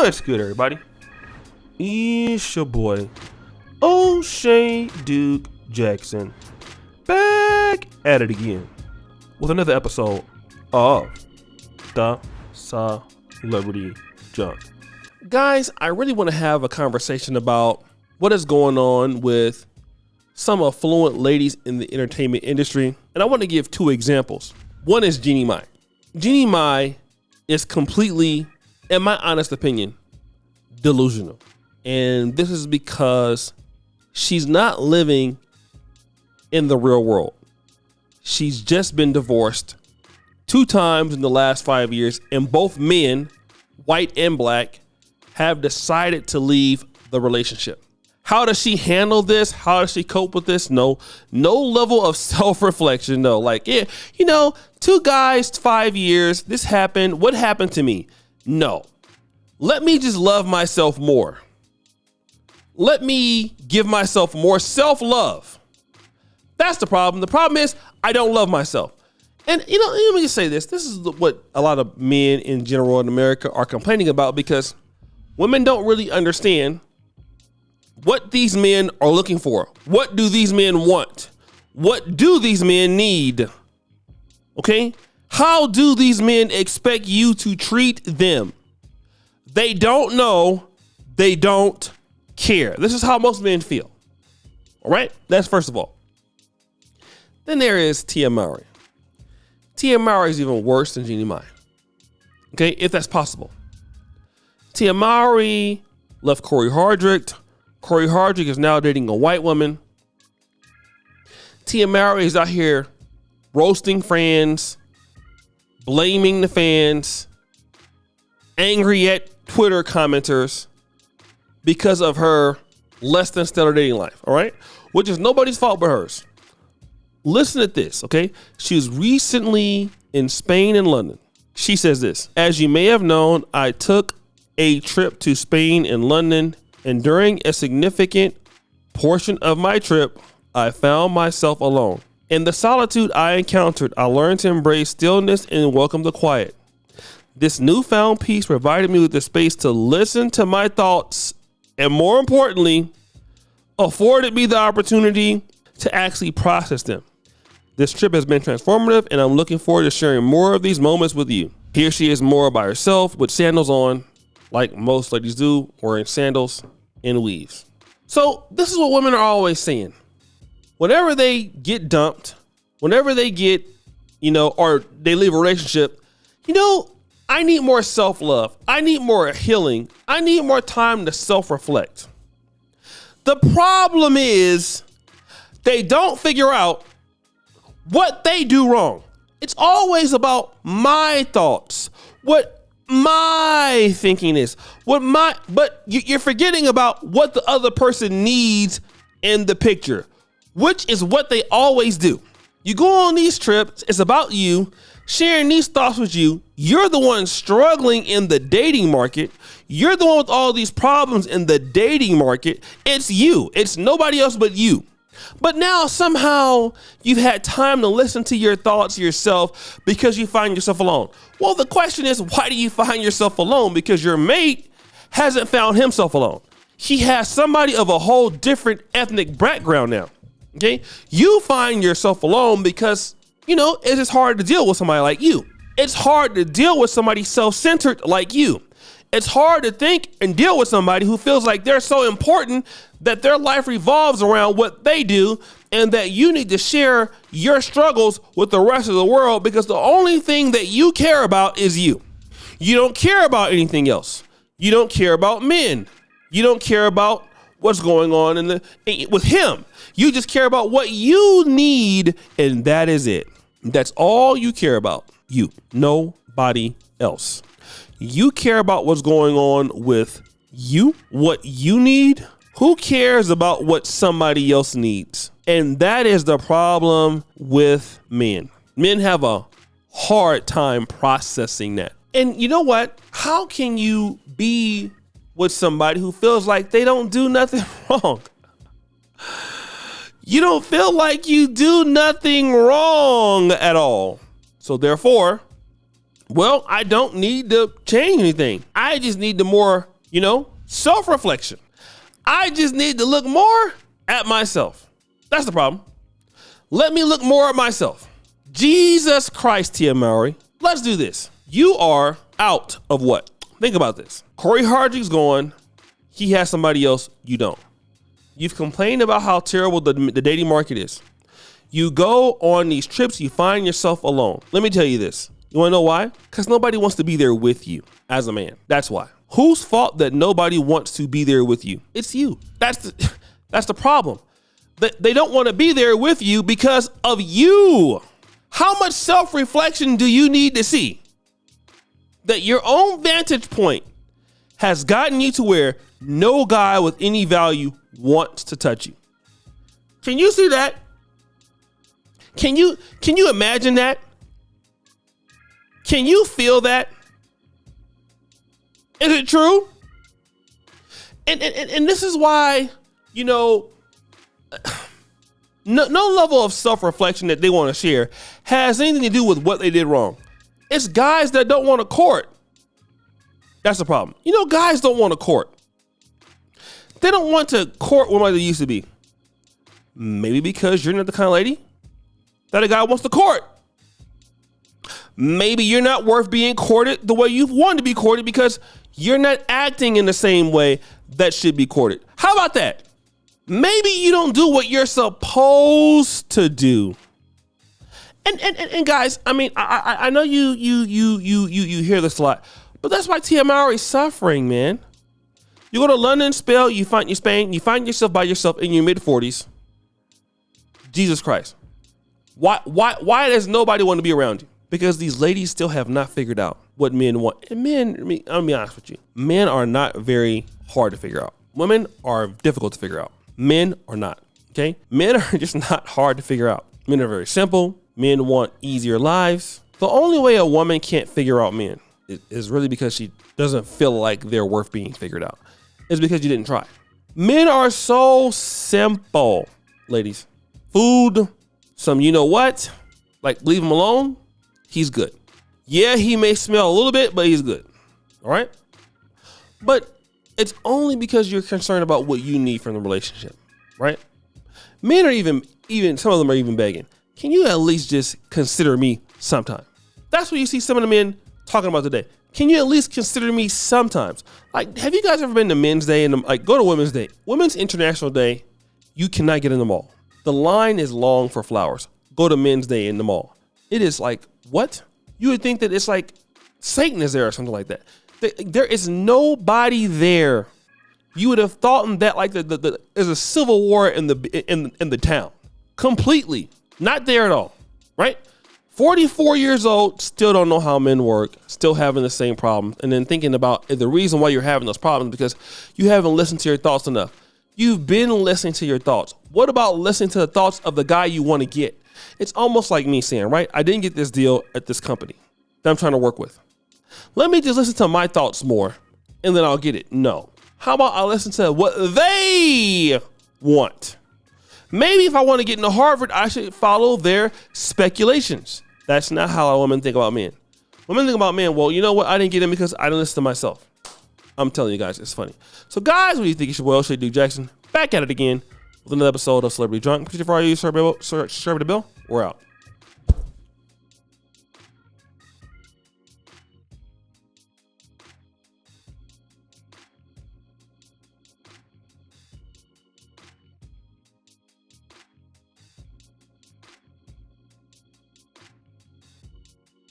What's good, everybody? It's your boy, O'Shea Duke Jackson, back at it again with another episode of The Celebrity Junk. Guys, I really want to have a conversation about what is going on with some affluent ladies in the entertainment industry. And I want to give two examples. One is Jeannie Mai. Jeannie Mai is completely, in my honest opinion, delusional. And this is because she's not living in the real world. She's just been divorced 2 times in the last 5 years, and both men, white and black, have decided to leave the relationship. How does she handle this? How does she cope with this? No level of self-reflection. No, like, yeah, 2 guys, 5 years, this happened. What happened to me? No. Let me just love myself more. Let me give myself more self-love. That's the problem. The problem is I don't love myself. And, let me just say this. This is what a lot of men in general in America are complaining about, because women don't really understand what these men are looking for. What do these men want? What do these men need? Okay? How do these men expect you to treat them? They don't know. They don't care. This is how most men feel. All right? That's first of all. Then there is Tia Mowry. Tia Mowry is even worse than Jeannie Mai. Okay? If that's possible. Tia Mowry left Corey Hardrick. Corey Hardrick is now dating a white woman. Tia Mowry is out here roasting fans, blaming the fans, angry at Twitter commenters because of her less than stellar dating life, all right? Which is nobody's fault but hers. Listen to this, okay? She was recently in Spain and London. She says this: "As you may have known, I took a trip to Spain and London, and during a significant portion of my trip, I found myself alone. In the solitude I encountered, I learned to embrace stillness and welcome the quiet. This newfound peace provided me with the space to listen to my thoughts, and more importantly, afforded me the opportunity to actually process them. This trip has been transformative, and I'm looking forward to sharing more of these moments with you." Here she is, more by herself with sandals on, like most ladies do, wearing sandals and weaves. So this is what women are always saying. Whenever they get dumped, whenever they get, or they leave a relationship, I need more self-love. I need more healing. I need more time to self-reflect. The problem is they don't figure out what they do wrong. It's always about my thoughts, what my thinking is, but you're forgetting about what the other person needs in the picture, which is what they always do. You go on these trips, it's about you, sharing these thoughts with you. You're the one struggling in the dating market. You're the one with all these problems in the dating market. It's you. It's nobody else but you. But now somehow you've had time to listen to your thoughts yourself because you find yourself alone. Well, the question is, why do you find yourself alone? Because your mate hasn't found himself alone. He has somebody of a whole different ethnic background now. Okay? You find yourself alone because, it's just hard to deal with somebody like you. It's hard to deal with somebody self-centered like you. It's hard to think and deal with somebody who feels like they're so important that their life revolves around what they do, and that you need to share your struggles with the rest of the world because the only thing that you care about is you. You don't care about anything else. You don't care about men. You don't care about what's going on with him. You just care about what you need, and that is it. That's all you care about. You, nobody else. You care about what's going on with you, what you need. Who cares about what somebody else needs? And that is the problem with men. Men have a hard time processing that. And you know what? How can you be with somebody who feels like they don't do nothing wrong? You don't feel like you do nothing wrong at all. So therefore, I don't need to change anything. I just need to more Self-reflection. I just need to look more at myself. That's the problem. Let me look more at myself. Jesus Christ, Tia Mowry. Let's do this. You are out of what? Think about this. Corey Hardrick's gone. He has somebody else. You don't. You've complained about how terrible the dating market is. You go on these trips. You find yourself alone. Let me tell you this. You want to know why? Because nobody wants to be there with you as a man. That's why. Whose fault that nobody wants to be there with you? It's you. That's the problem. They don't want to be there with you because of you. How much self-reflection do you need to see that your own vantage point has gotten you to where no guy with any value wants to touch you? Can you see that? Can you imagine that? Can you feel that? Is it true? And this is why, no level of self-reflection that they want to share has anything to do with what they did wrong. It's guys that don't want to court. That's the problem. Guys don't want to court. They don't want to court women like they used to be. Maybe because you're not the kind of lady that a guy wants to court. Maybe you're not worth being courted the way you want to be courted because you're not acting in the same way that should be courted. How about that? Maybe you don't do what you're supposed to do. And guys, I mean, I know you hear this a lot, but that's why Tia Mowry is suffering, man. You go to London, Spain, you find yourself by yourself in your mid-40s. Jesus Christ. Why does nobody want to be around you? Because these ladies still have not figured out what men want. And men, I'm gonna be honest with you, men are not very hard to figure out. Women are difficult to figure out. Men are not, okay? Men are just not hard to figure out. Men are very simple. Men want easier lives. The only way a woman can't figure out men is really because she doesn't feel like they're worth being figured out. It's because you didn't try. Men are so simple, ladies. Food, some you know what, like leave him alone. He's good. Yeah, he may smell a little bit, but he's good. All right? But it's only because you're concerned about what you need from the relationship, right? Men are even some of them are even begging. Can you at least just consider me sometime? That's what you see some of the men talking about today. Can you at least consider me sometimes? Like, have you guys ever been to Men's Day and go to Women's Day? Women's International Day, you cannot get in the mall. The line is long for flowers. Go to Men's Day in the mall. It is like, what? You would think that it's like Satan is there or something like that. There is nobody there. You would have thought that like there's a civil war in the town. Completely. Not there at all. Right? 44 years old, still don't know how men work, still having the same problem. And then thinking about the reason why you're having those problems because you haven't listened to your thoughts enough. You've been listening to your thoughts. What about listening to the thoughts of the guy you want to get? It's almost like me saying, right, I didn't get this deal at this company that I'm trying to work with. Let me just listen to my thoughts more and then I'll get it. No. How about I listen to what they want? Maybe if I want to get into Harvard, I should follow their speculations. That's not how women think about men. Women think about men, well, you know what? I didn't get in because I didn't listen to myself. I'm telling you guys, it's funny. So guys, what do you think? It's your boy, Shay Duke Jackson, back at it again with another episode of Celebrity Drunk. Appreciate for all you, Sir Bill. We're out.